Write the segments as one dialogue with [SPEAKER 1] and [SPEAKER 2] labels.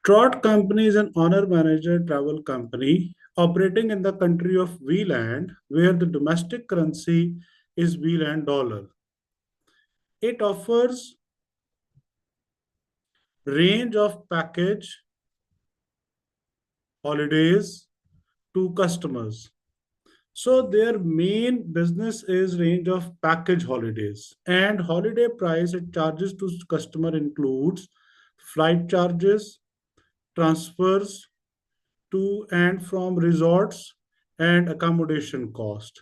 [SPEAKER 1] TROT company is an owner manager travel company operating in the country of VLAND, where the domestic currency is VLAND dollar. It offers range of package holidays to customers. So their main business is range of package holidays, and holiday price it charges to customer includes flight charges, transfers to and from resorts, and accommodation cost.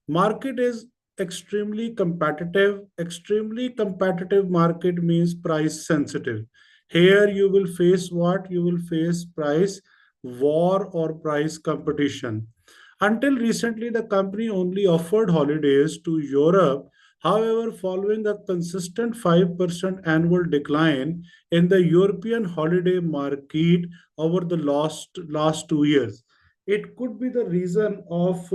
[SPEAKER 1] Market is extremely competitive. Extremely competitive market means price sensitive. Here you will face what? You will face price war or price competition. Until recently, the company only offered holidays to Europe. However, following a consistent 5% annual decline in the European holiday market over the last 2 years, it could be the reason of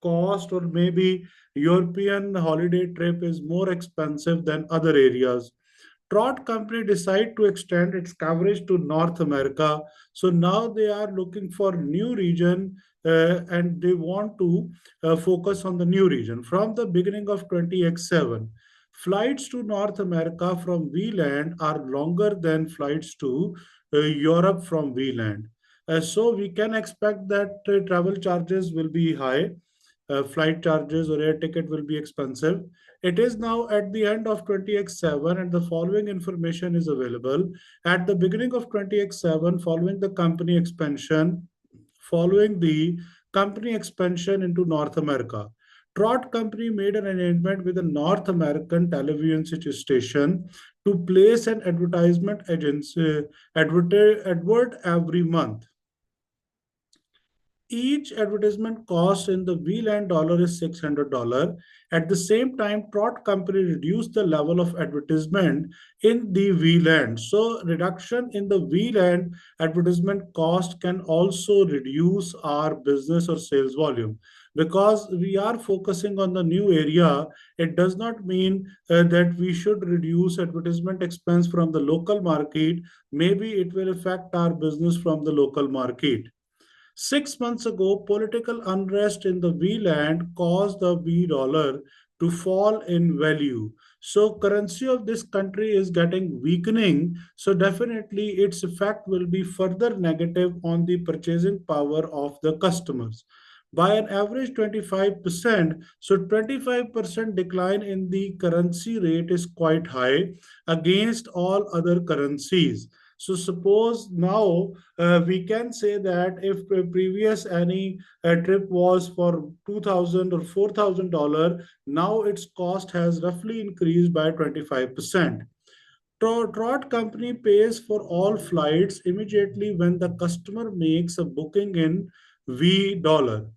[SPEAKER 1] cost, or maybe European holiday trip is more expensive than other areas. TROT company decided to extend its coverage to North America. So now they are looking for new region, and they want to focus on the new region. From the beginning of 20x7, flights to North America from VLAND are longer than flights to Europe from VLAND. So we can expect that travel charges will be high, flight charges or air ticket will be expensive. It is now at the end of 20x7, and the following information is available. At the beginning of 20x7, following the company expansion into North America, TROT company made an arrangement with a North American television station to place an advertisement agency advert every month. Each advertisement cost in the VLAN dollar is $600. At the same time, TROT company reduced the level of advertisement in the VLAN. So reduction in the VLAN advertisement cost can also reduce our business or sales volume. Because we are focusing on the new area, it does not mean that we should reduce advertisement expense from the local market. Maybe it will affect our business from the local market. 6 months ago, political unrest in the V land caused the V dollar to fall in value. So currency of this country is getting weakening. So definitely its effect will be further negative on the purchasing power of the customers by an average 25%. So 25% decline in the currency rate is quite high against all other currencies. So suppose now we can say that if previous any trip was for 2,000 or $4,000, now its cost has roughly increased by 25%. Trot company pays for all flights immediately when the customer makes a booking in V dollar.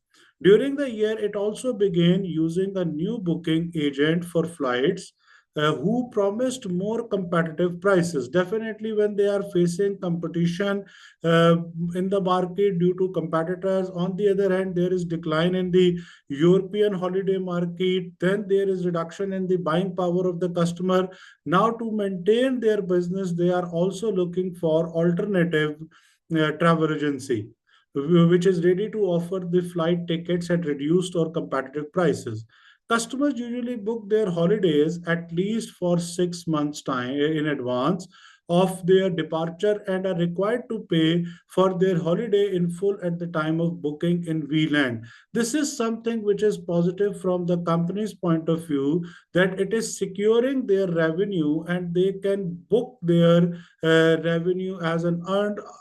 [SPEAKER 1] During the year, it also began using a new booking agent for flights who promised more competitive prices. Definitely, when they are facing competition uh, in the market due to competitors, on the other hand, there is decline in the European holiday market, then there is reduction in the buying power of the customer. Now, to maintain their business, they are also looking for alternative travel agency which is ready to offer the flight tickets at reduced or competitive prices. Customers usually book their holidays at least for 6 months' time in advance of their departure and are required to pay for their holiday in full at the time of booking in VLAN. This is something which is positive from the company's point of view, that it is securing their revenue and they can book their revenue as an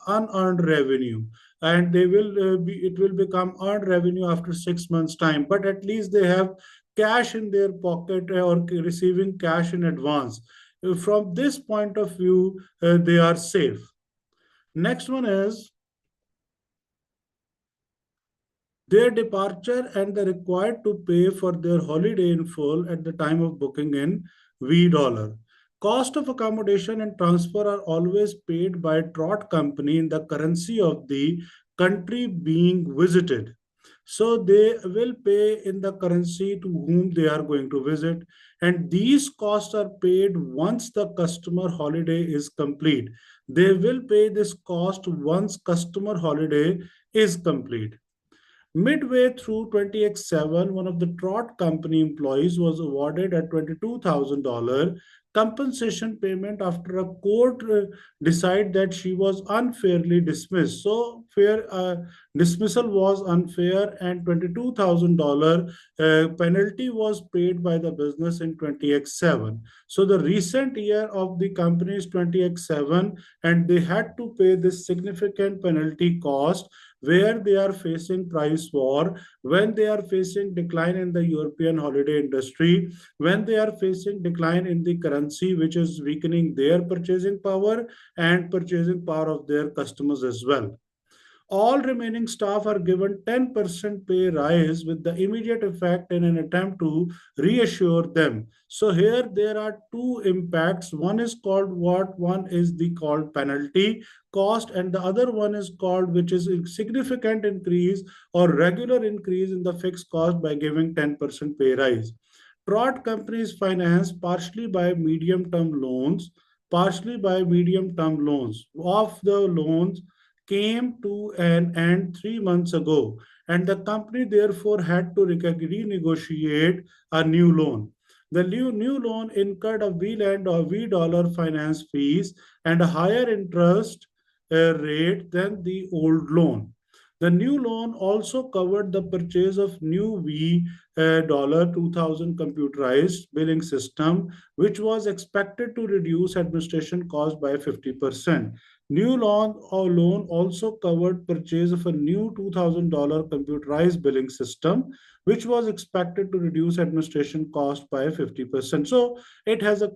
[SPEAKER 1] unearned revenue, and they will be it will become earned revenue after 6 months time, but at least they have cash in their pocket or receiving cash in advance. From this point of view, they are safe. Next one is their departure and the required to pay for their holiday in full at the time of booking in V dollar. Cost of accommodation and transfer are always paid by trot company in the currency of the country being visited. So they will pay in the currency to whom they are going to visit. And these costs are paid once the customer holiday is complete. They will pay this cost once customer holiday is complete. Midway through 20X7, one of the TROT company employees was awarded a $22,000 compensation payment after a court decided that she was unfairly dismissed. So, fair dismissal was unfair, and $22,000 penalty was paid by the business in 20X7. So, the recent year of the company is 20X7, and they had to pay this significant penalty cost where they are facing price war, when they are facing decline in the European holiday industry, when they are facing decline in the currency, which is weakening their purchasing power and purchasing power of their customers as well. All remaining staff are given 10% pay rise with the immediate effect in an attempt to reassure them. So here there are two impacts. One is called what? One is the called penalty cost, and the other one is called, which is a significant increase or regular increase in the fixed cost by giving 10% pay rise. Trot companies finance partially by medium-term loans, partially by medium-term loans. Of the loans came to an end 3 months ago, and the company therefore had to renegotiate a new loan. The new loan incurred a VLAN or V dollar finance fees and a higher interest rate than the old loan. The new loan also covered the purchase of new V dollar 2000 computerized billing system, which was expected to reduce administration cost by 50%. New loan also covered purchase of a new $2,000 computerized billing system, which was expected to reduce administration cost by 50%. So it has a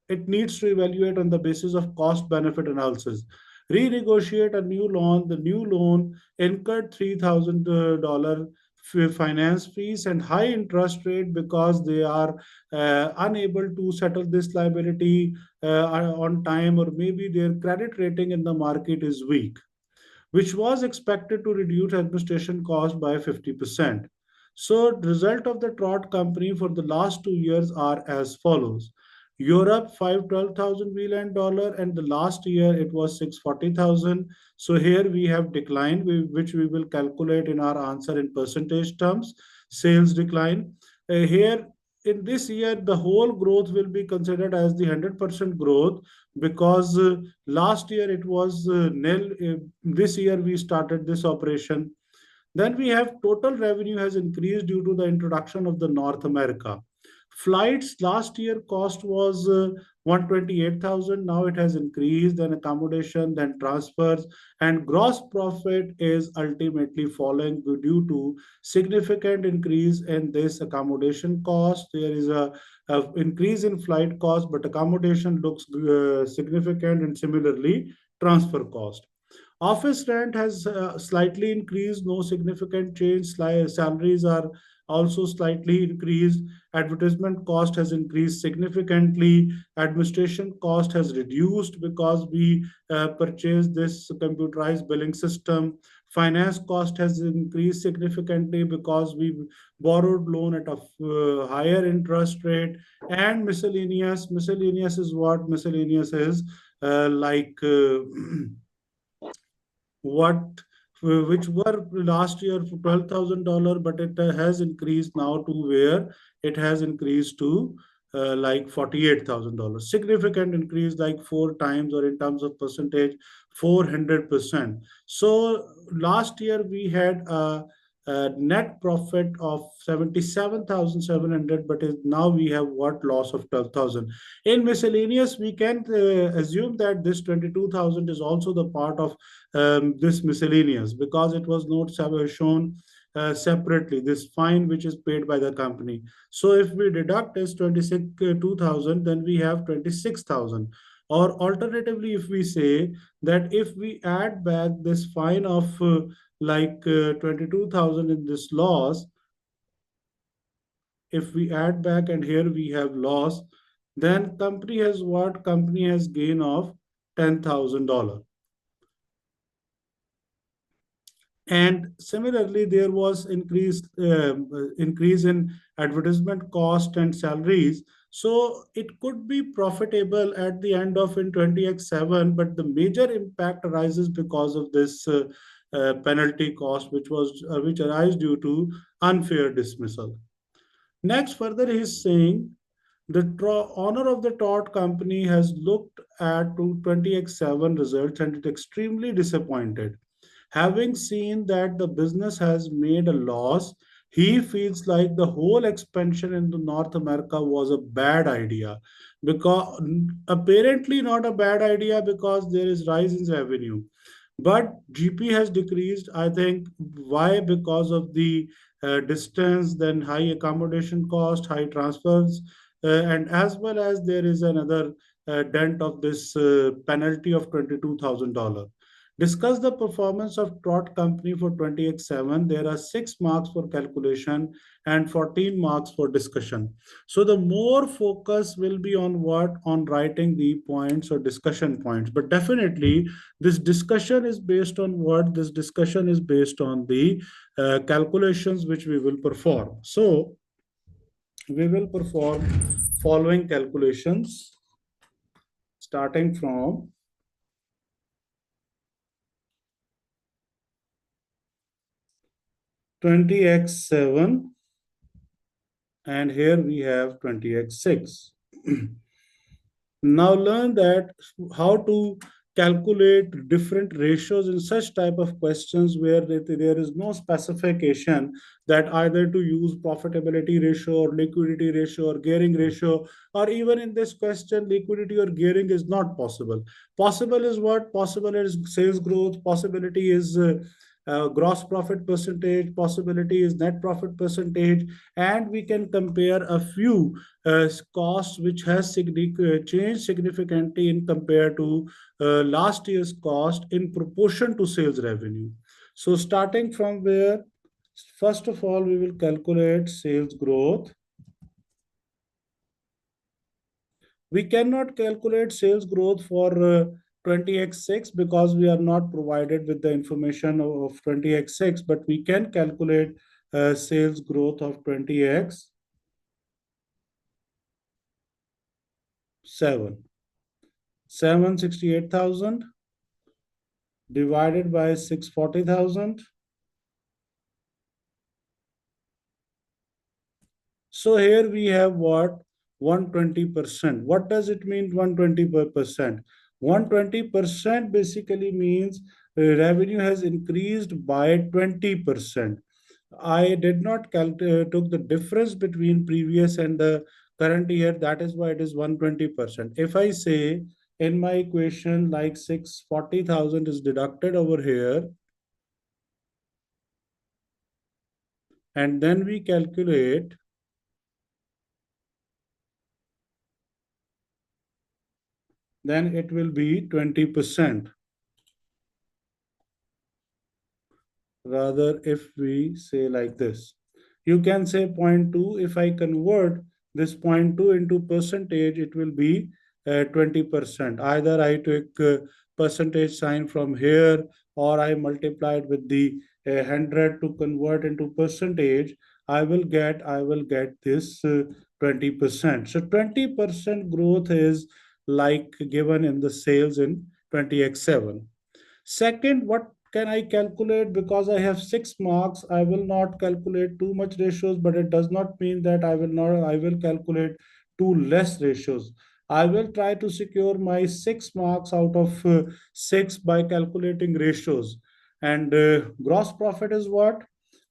[SPEAKER 1] it needs to evaluate on the basis of cost benefit analysis. Renegotiate a new loan. The new loan incurred $3,000 finance fees and high interest rate because they are unable to settle this liability on time, or maybe their credit rating in the market is weak, which was expected to reduce administration cost by 50%. So, the result of the TROT company for the last 2 years are as follows. Europe 512,000 VLAN dollar, and the last year it was 640,000. So here we have decline, which we will calculate in our answer in percentage terms. Sales decline. Here in this year, the whole growth will be considered as the 100% growth, because last year it was nil. This year we started this operation. Then we have total revenue has increased due to the introduction of the North America. Flights last year cost was 128,000. Now it has increased, then accommodation, then transfers, and gross profit is ultimately falling due to significant increase in this accommodation cost. There is a increase in flight cost, but accommodation looks significant, and similarly transfer cost. Office rent has slightly increased, no significant change. Salaries are also slightly increased. Advertisement cost has increased significantly. Administration cost has reduced because we purchased this computerized billing system. Finance cost has increased significantly because we borrowed loan at a higher interest rate. And miscellaneous is what? Miscellaneous is like what which were last year for $12,000, but it has increased now to where it has increased to like $48,000. Significant increase, like 4 times, or in terms of percentage, 400%. So last year we had a net profit of 77,700, but now we have what? Loss of 12,000. In miscellaneous, we can assume that this 22,000 is also the part of this miscellaneous, because it was not shown separately, this fine which is paid by the company. So if we deduct as 2,000, then we have 26,000. Or alternatively, if we say that if we add back this fine of 22,000 in this loss, if we add back and here we have loss, then company has what? Company has gain of $10,000. And similarly, there was increase in advertisement cost and salaries. So it could be profitable at the end of in 20x7, but the major impact arises because of this penalty cost, which arise due to unfair dismissal. Next, further, he is saying the owner of the TOT company has looked at to 20x7 results and is extremely disappointed. Having seen that the business has made a loss, he feels like the whole expansion into North America was a bad idea. Because apparently not a bad idea because there is rise in revenue. But GP has decreased, I think. Why? Because of the distance, then high accommodation cost, high transfers, and as well as there is another dent of this penalty of $22,000. Discuss the performance of TROT company for 20x7. There are 6 marks for calculation and 14 marks for discussion. So the more focus will be on what? On writing the points or discussion points. But definitely this discussion is based on what? This discussion is based on the calculations which we will perform. So we will perform following calculations starting from 20x7, and here we have 20x6. Now learn that how to calculate different ratios in such type of questions where there is no specification that either to use profitability ratio or liquidity ratio or gearing ratio, or even in this question liquidity or gearing is not possible. Possible is what? Possible is sales growth, possibility is gross profit percentage, possibility is net profit percentage, and we can compare a few costs which has changed significantly in compared to last year's cost in proportion to sales revenue. So starting from where, first of all, we will calculate sales growth. We cannot calculate sales growth for 20x6 because we are not provided with the information of 20x6, but we can calculate sales growth of 20x7. 768,000 divided by 640,000. So here we have what? 120%. What does it mean 120%? 120% basically means revenue has increased by 20%. I did not took the difference between previous and the current year. That is why it is 120%. If I say in my equation like 640,000 is deducted over here, and then we calculate, then it will be 20%. Rather, if we say like this, you can say 0.2. If I convert this 0.2 into percentage, it will be 20%. Either I took percentage sign from here, or I multiplied with the 100 to convert into percentage. I will get this 20%. So 20% growth is like given in the sales in 20x7. Second, what can I calculate? Because I have 6 marks, I will not calculate too much ratios, but it does not mean that I will calculate too less ratios. I will try to secure my 6 marks out of 6 by calculating ratios. And gross profit is what?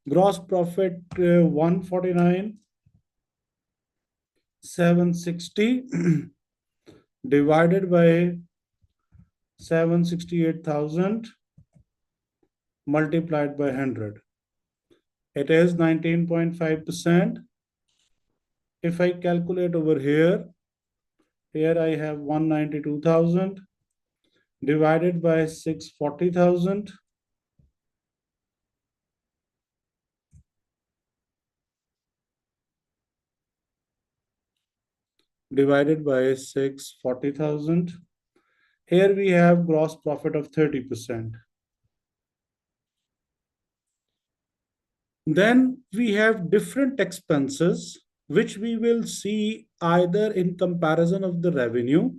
[SPEAKER 1] Gross profit 149, 760 divided by 768,000 multiplied by 100. It is 19.5%. If I calculate over here I have 192,000 divided by 640,000 divided by 640,000. Here we have gross profit of 30%. Then we have different expenses, which we will see either in comparison of the revenue,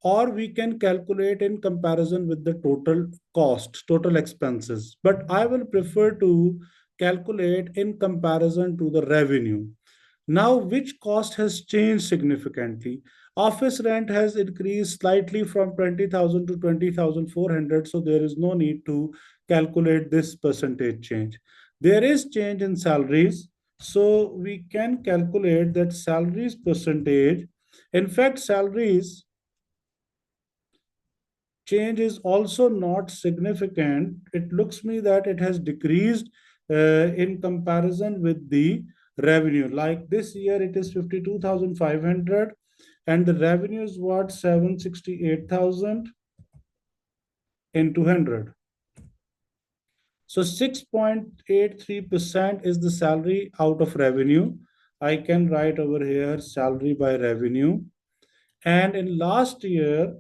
[SPEAKER 1] or we can calculate in comparison with the total cost, total expenses. But I will prefer to calculate in comparison to the revenue. Now, which cost has changed significantly? Office rent has increased slightly from 20,000 to 20,400, so there is no need to calculate this percentage change. There is change in salaries, so we can calculate that salaries percentage. In fact, salaries change is also not significant. It looks me that it has decreased in comparison with the revenue. Like this year, it is 52,500, and the revenue is what, 768,000 in 200. So 6.83% is the salary out of revenue. I can write over here salary by revenue. And in last year,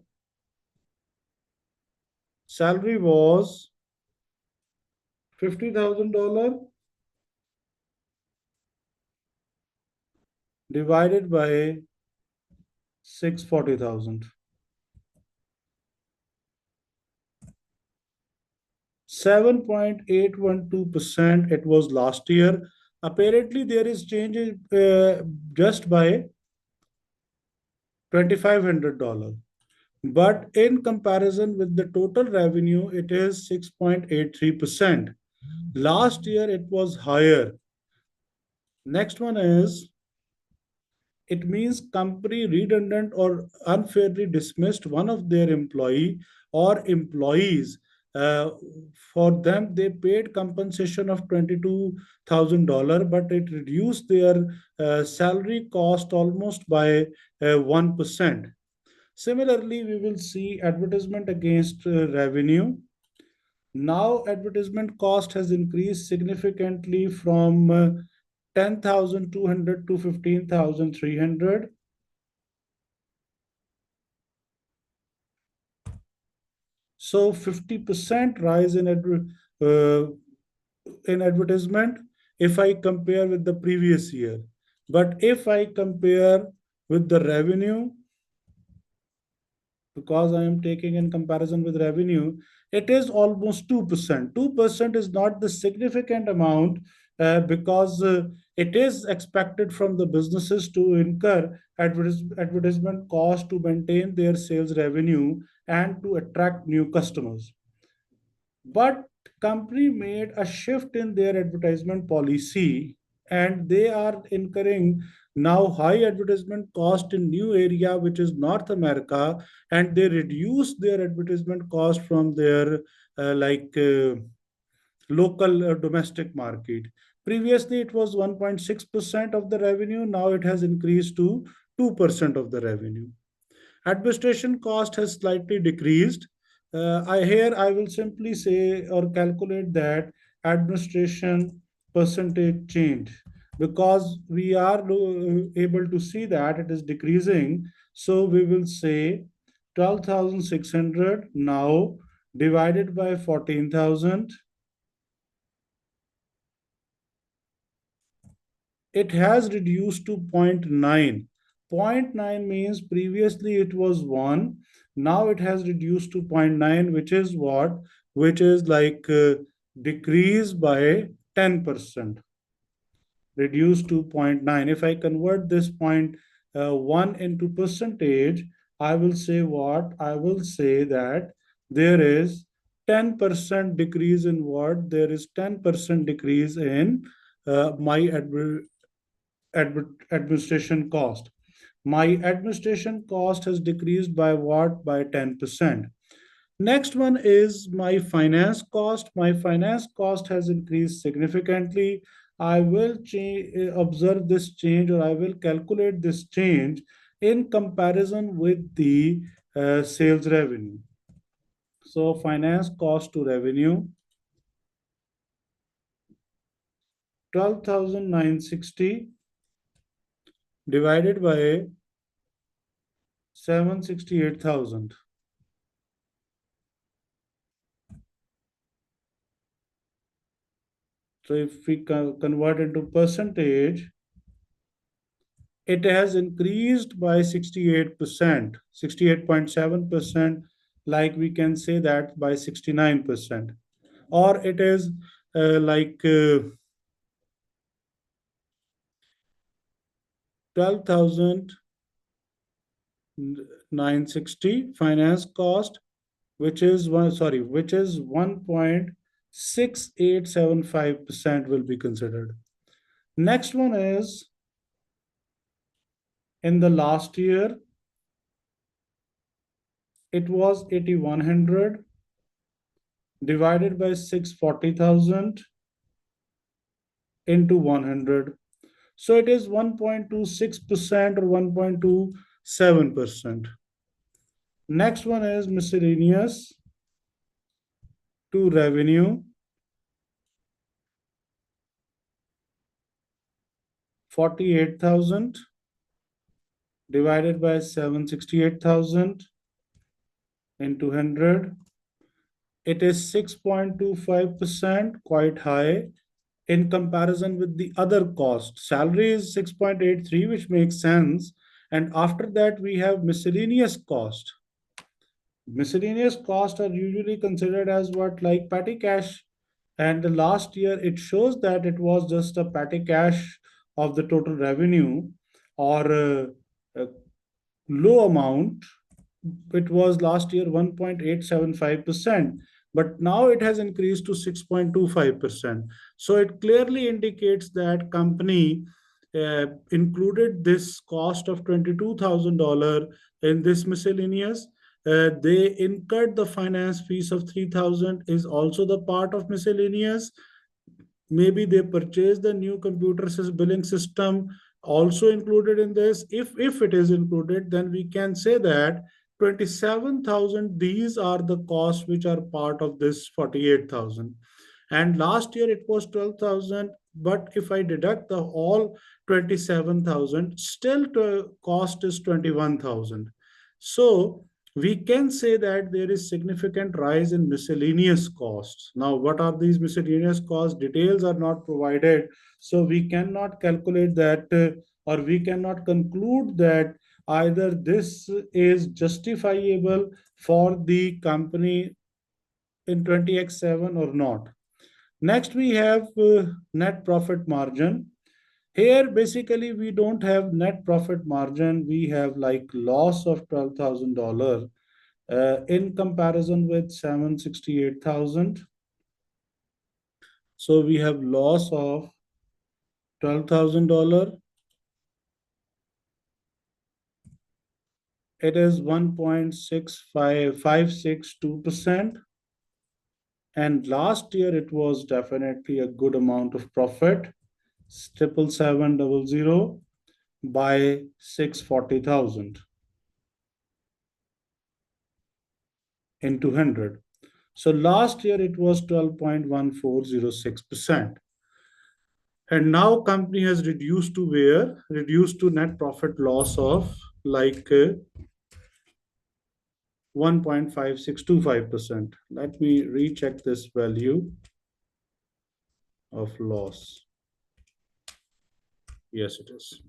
[SPEAKER 1] salary was $50,000 divided by 640,000. 7.812% it was last year. Apparently, there is change just by $2,500. But in comparison with the total revenue, it is 6.83%. Last year, it was higher. Next one is, it means company redundant or unfairly dismissed one of their employee or employees. uh, for them they paid compensation of $22,000, but it reduced their salary cost almost by 1%. Similarly, we will see advertisement against revenue. Now advertisement cost has increased significantly from 10,200 to 15,300. So 50% rise uh, in advertisement if I compare with the previous year. But if I compare with the revenue, because I am taking in comparison with revenue, it is almost 2%. 2% is not the significant amount because it is expected from the businesses to incur advertisement cost to maintain their sales revenue and to attract new customers. But company made a shift in their advertisement policy, and they are incurring now high advertisement cost in new area, which is North America, and they reduce their advertisement cost from their local domestic market. Previously, it was 1.6% of the revenue. Now it has increased to 2% of the revenue. Administration cost has slightly decreased. I will simply say or calculate that administration percentage change, because we are able to see that it is decreasing. So we will say 12,600 now divided by 14,000. It has reduced to zero point 0.9. Zero point 0.9 means previously it was 1. Now it has reduced to zero point 0.9, which is what? Which is like decrease by 10%. Reduced to zero point 0.9. If I convert this 0.1 into percentage, I will say what? I will say that there is 10% decrease in what? There is 10% decrease in my administration cost. My administration cost has decreased by what? By 10%. Next one is my finance cost. My finance cost has increased significantly. I will observe this change, or I will calculate this change in comparison with the sales revenue. So finance cost to revenue, 12,960 divided by 768,000. So if we convert into percentage, it has increased by 68%, 68.7%, like we can say that by 69%. Or it is like 12,960 finance cost, which is which is 1.6875% will be considered. Next one is in the last year, it was 8,100 divided by 640,000 into 100. So it is 1.26% or 1.27%. Next one is miscellaneous to revenue, 48,000 divided by 768,000 into 100. It is 6.25%, quite high in comparison with the other cost. Salary is 6.83, which makes sense. And after that, we have miscellaneous cost. Miscellaneous costs are usually considered as what, like petty cash. And the last year, it shows that it was just a petty cash of the total revenue, or a low amount. It was last year 1.875%, but now it has increased to 6.25%. So it clearly indicates that company included this cost of $22,000 in this miscellaneous. They incurred the finance fees of 3,000 is also the part of miscellaneous. Maybe they purchased the new computer billing system also included in this. If it is included, then we can say that 27,000, these are the costs which are part of this 48,000. And last year it was 12,000, but if I deduct the all 27,000, still the cost is 21,000. So we can say that there is significant rise in miscellaneous costs. Now, what are these miscellaneous costs? Details are not provided, so we cannot calculate that, or we cannot conclude that either this is justifiable for the company in 20x7 or not. Next, we have net profit margin. Here, basically, we don't have net profit margin. We have like loss of $12,000 in comparison with 768,000. So we have loss of $12,000. It is 1.65562%. And last year it was definitely a good amount of profit, 77700 by 640,000 into 100. So last year it was 12.1406%. And now company has reduced to where? Reduced to net profit loss of like 1.5625%. Let me recheck this value of loss. Yes, it is.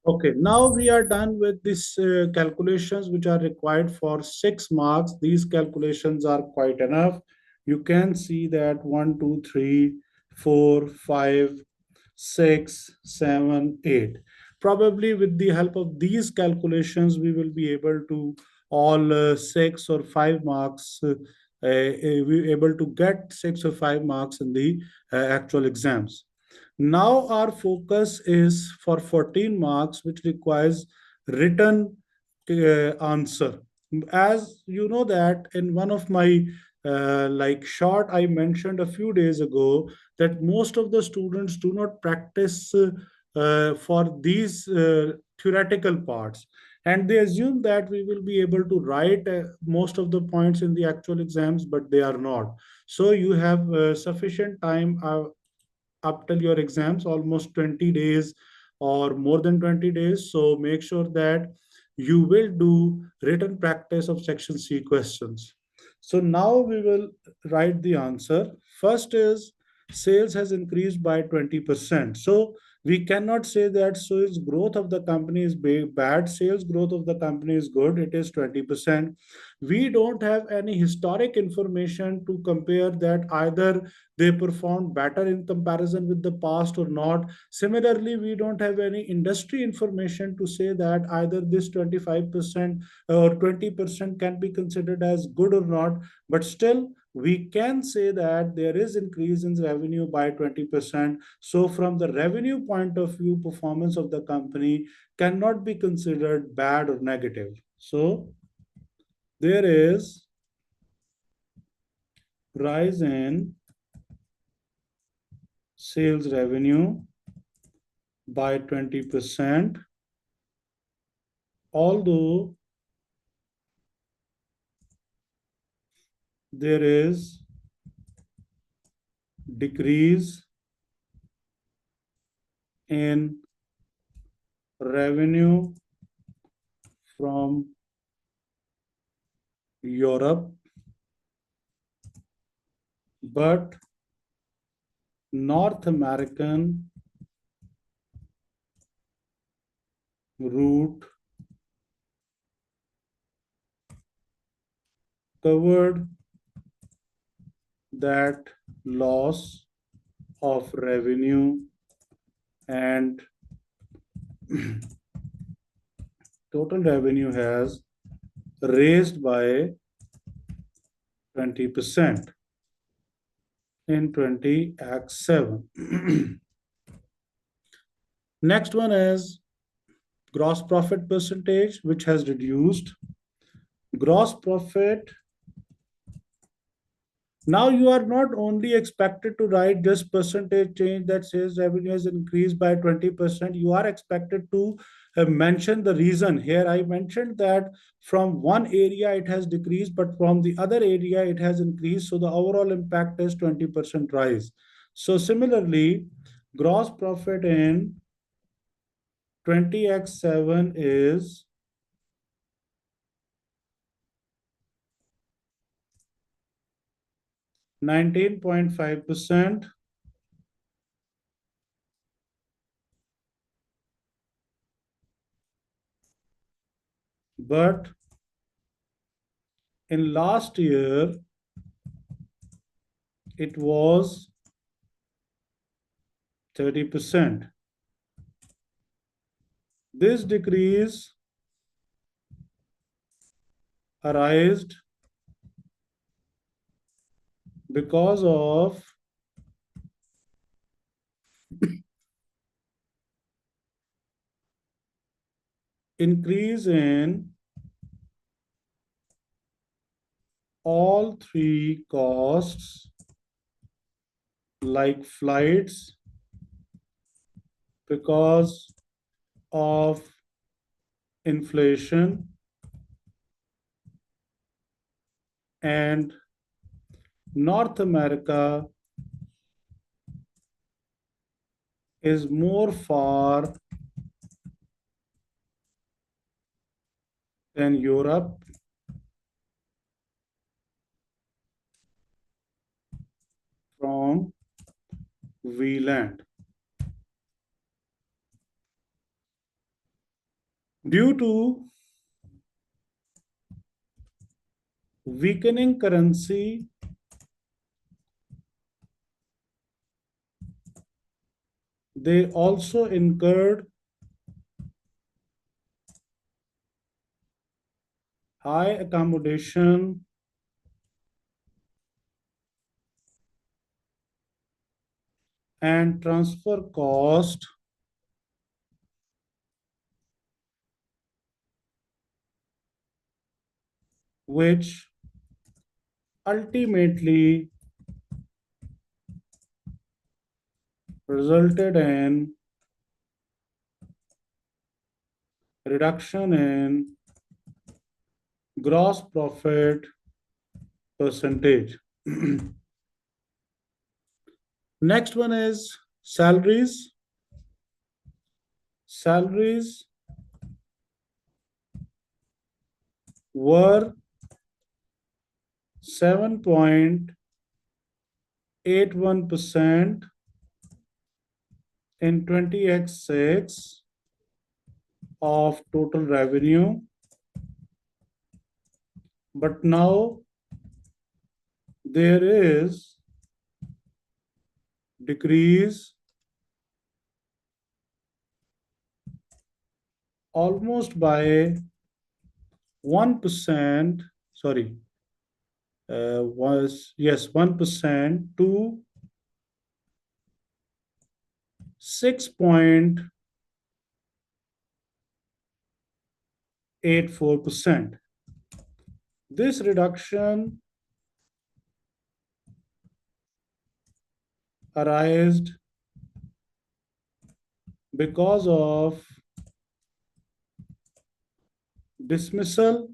[SPEAKER 1] Okay, now we are done with these calculations which are required for 6 marks. These calculations are quite enough. You can see that 1, 2, 3, 4, 5, 6, 7, 8. Probably with the help of these calculations, we will be able to all 6 or 5 marks. We able to get 6 or 5 marks in the actual exams. Now our focus is for 14 marks, which requires written answer. As you know that in one of my like short, I mentioned a few days ago that most of the students do not practice for these theoretical parts. And they assume that we will be able to write most of the points in the actual exams, but they are not. So you have sufficient time up till your exams, almost 20 days or more than 20 days. So make sure that you will do written practice of section C questions. So now we will write the answer. First is sales has increased by 20%. So we cannot say that sales growth of the company is bad, sales growth of the company is good, it is 20%. We don't have any historic information to compare that either they performed better in comparison with the past or not. Similarly, we don't have any industry information to say that either this 25% or 20% can be considered as good or not. But still, we can say that there is increase in revenue by 20%. So from the revenue point of view, performance of the company cannot be considered bad or negative. So there is rise in sales revenue by 20%, although there is decrease in revenue from Europe, but North American route covered that loss of revenue, and total revenue has raised by 20% in 20x7. Next one is gross profit percentage, which has reduced. Gross profit. Now you are not only expected to write this percentage change that says revenue has increased by 20%, you are expected to mention the reason. Here I mentioned that from one area it has decreased, but from the other area it has increased. So the overall impact is 20% rise. So similarly, gross profit in 20x7 is 19.5%, but in last year it was 30%. This decrease arose because of increase in all three costs like flights, because of inflation, and North America is more far than Europe, from VLAND. Due to weakening currency, they also incurred high accommodation and transfer cost, which ultimately resulted in reduction in gross profit percentage. Next one is salaries. Salaries were 7.8% 81% in 20x6 of total revenue, but now there is decrease almost by 1%, sorry, was, yes, 1% to 6.84%. This reduction arose because of dismissal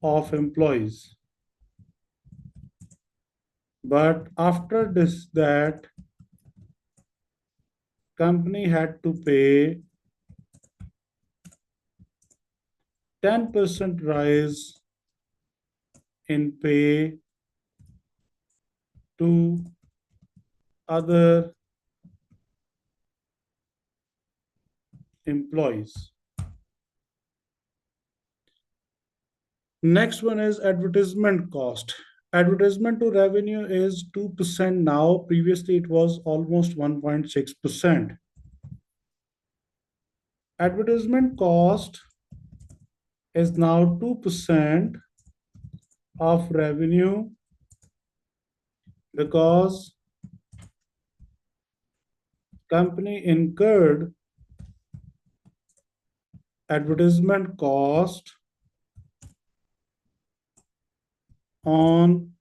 [SPEAKER 1] of employees. But after this, that company had to pay 10% rise in pay to other employees. Next one is advertisement cost. Advertisement to revenue is 2% now. Previously, it was almost 1.6%. Advertisement cost is now 2% of revenue because company incurred advertisement cost on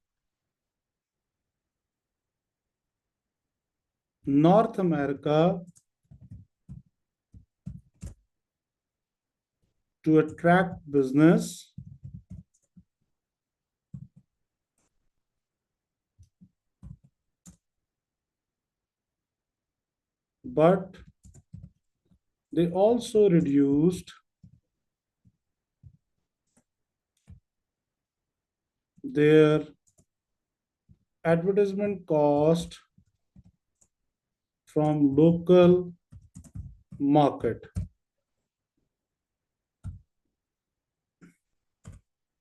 [SPEAKER 1] North America to attract business, but they also reduced their advertisement cost from local market.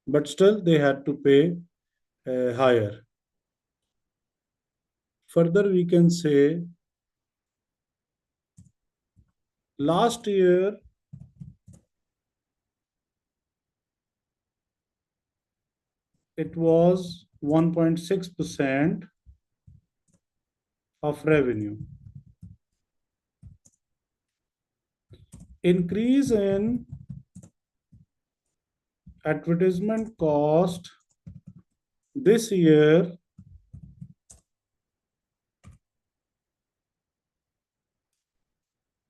[SPEAKER 1] But still they had to pay higher. Further, we can say last year it was 1.6% of revenue. Increase in advertisement cost this year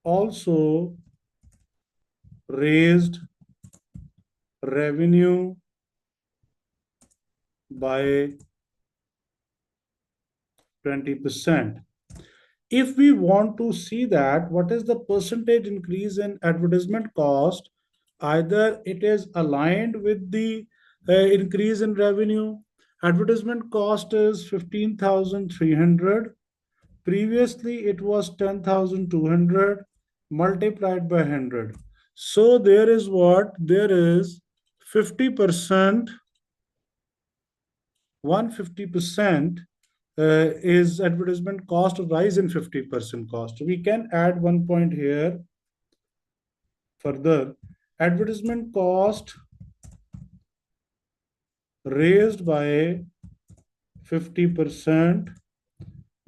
[SPEAKER 1] also raised revenue by 20%. If we want to see that what is the percentage increase in advertisement cost, either it is aligned with the increase in revenue. Advertisement cost is 15,300. Previously, it was 10,200 multiplied by 100. So there is what? There is 50%, 150% is advertisement cost rise in 50% cost. We can add one point here further. Advertisement cost raised by 50%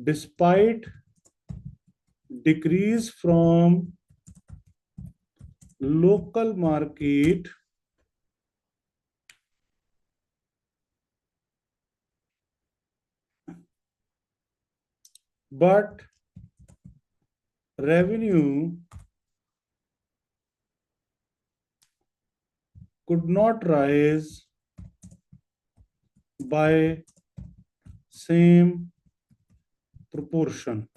[SPEAKER 1] despite decrease from local market but revenue could not rise by same proportion.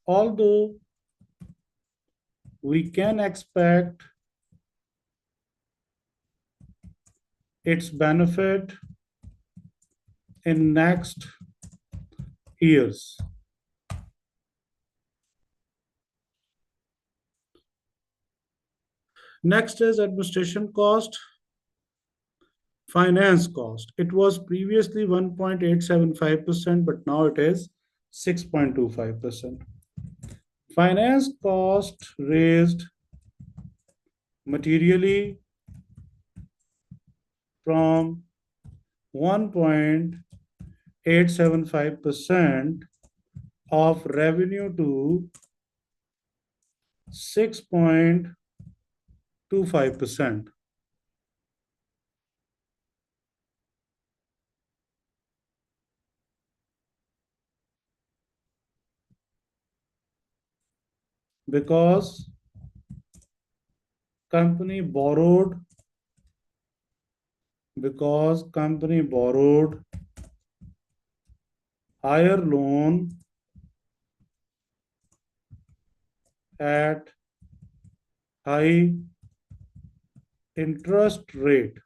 [SPEAKER 1] Although we can expect its benefit in next years. Next is administration cost, finance cost. It was previously 1.875%, but now it is 6.25%. Finance cost raised materially from 1.875% of revenue to 6.25%, because company borrowed higher loan at high interest rate.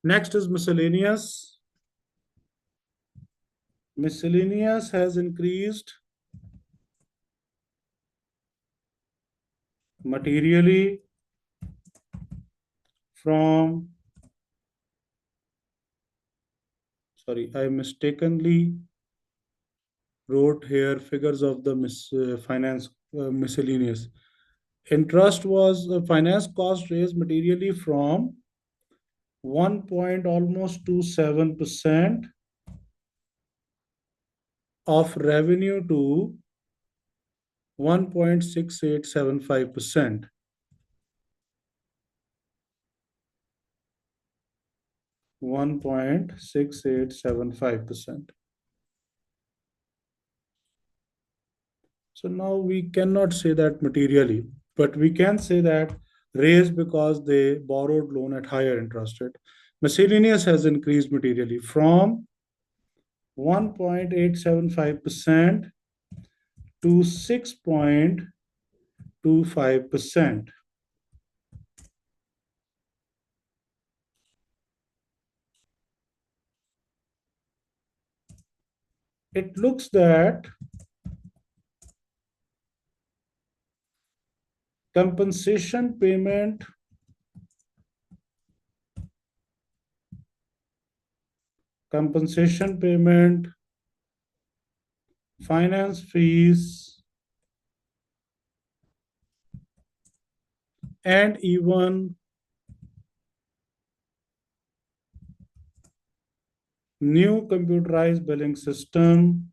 [SPEAKER 1] Next is miscellaneous. Miscellaneous has increased materially from, sorry, I mistakenly wrote here figures of the finance miscellaneous. Interest was finance cost raised materially from 1 point almost to 7% of revenue to 1.6875%. 1.6875%. So now we cannot say that materially, but we can say that raised because they borrowed loan at higher interest rate. Miscellaneous has increased materially from 1.875% to 6.25%. It looks that compensation payment, finance fees, and even new computerized billing system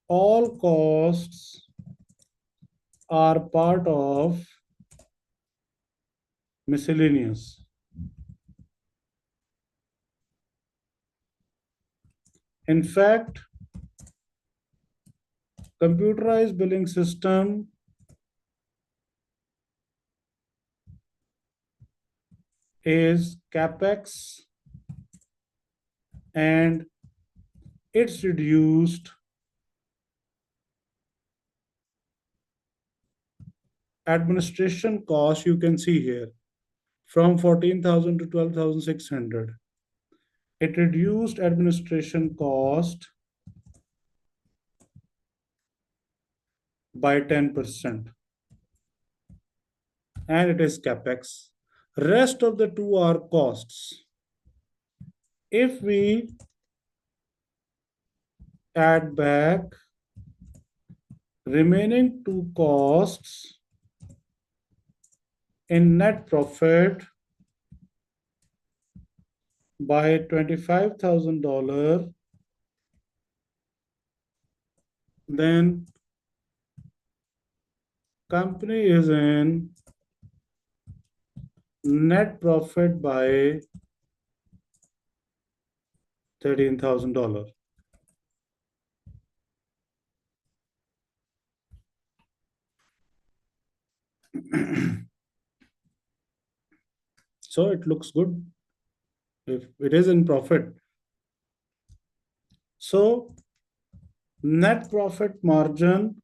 [SPEAKER 1] all costs are part of miscellaneous. In fact, computerized billing system is capex, and it's reduced administration cost, you can see here, from 14,000 to 12,600. It reduced administration cost by 10%, and it is capex. Rest of the two are costs. If we add back remaining two costs in net profit by $25,000, then company is in net profit by $13,000. So it looks good if it is in profit. So net profit margin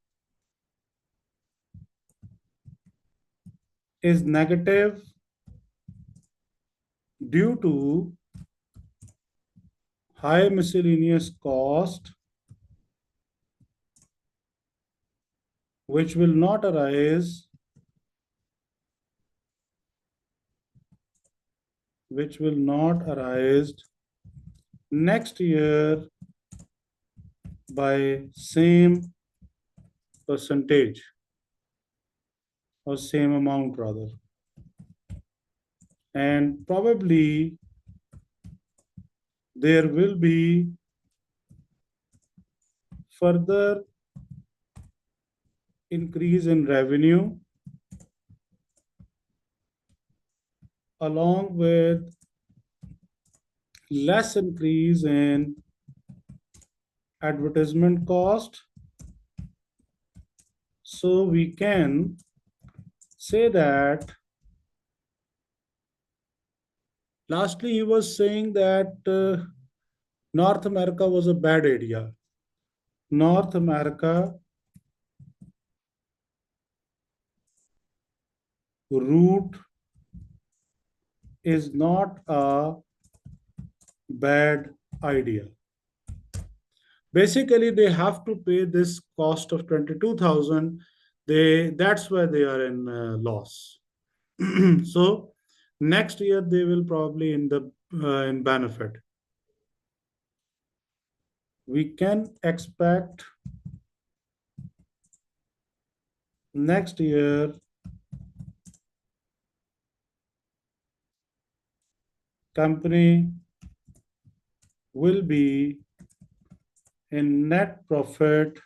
[SPEAKER 1] is negative due to high miscellaneous cost, which will not arise, next year by same percentage or same amount rather. And probably there will be further increase in revenue along with less increase in advertisement cost. So we can say that, lastly, he was saying that North America was a bad area. North America route is not a bad idea. Basically, they have to pay this cost of 22,000. That's why they are in loss. So next year they will probably in benefit. We can expect next year company will be in net profit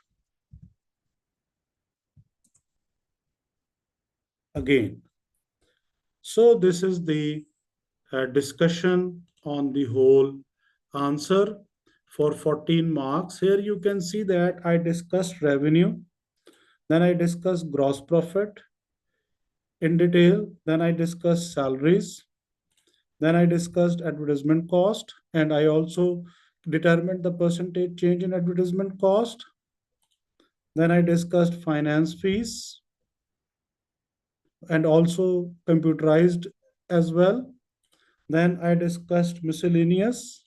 [SPEAKER 1] again. So this is the discussion on the whole answer for 14 marks. Here you can see that I discussed revenue, then I discussed gross profit in detail, then I discussed salaries, then I discussed advertisement cost, and I also determined the percentage change in advertisement cost. Then I discussed finance fees and also computerized as well. Then I discussed miscellaneous.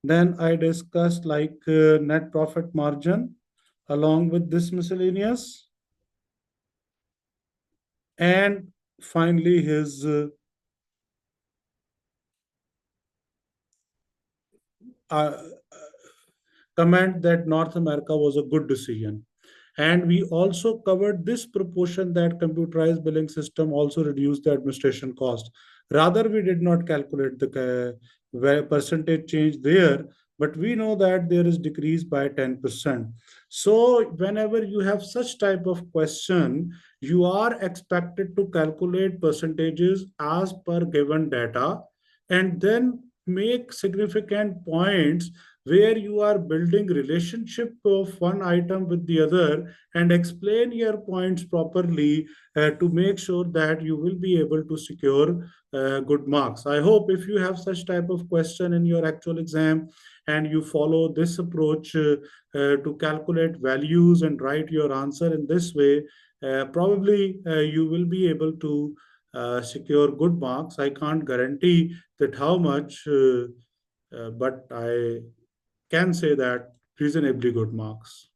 [SPEAKER 1] Then I discussed like net profit margin along with this miscellaneous. And finally, his uh, comment that North America was a good decision. And we also covered this proportion that computerized billing system also reduced the administration cost. Rather, we did not calculate the percentage change there, but we know that there is decrease by 10%. So whenever you have such type of question, you are expected to calculate percentages as per given data and then make significant points where you are building relationship of one item with the other and explain your points properly to make sure that you will be able to secure good marks. I hope if you have such type of question in your actual exam and you follow this approach to calculate values and write your answer in this way, probably you will be able to secure good marks. I can't guarantee that how much, but I can say that reasonably good marks.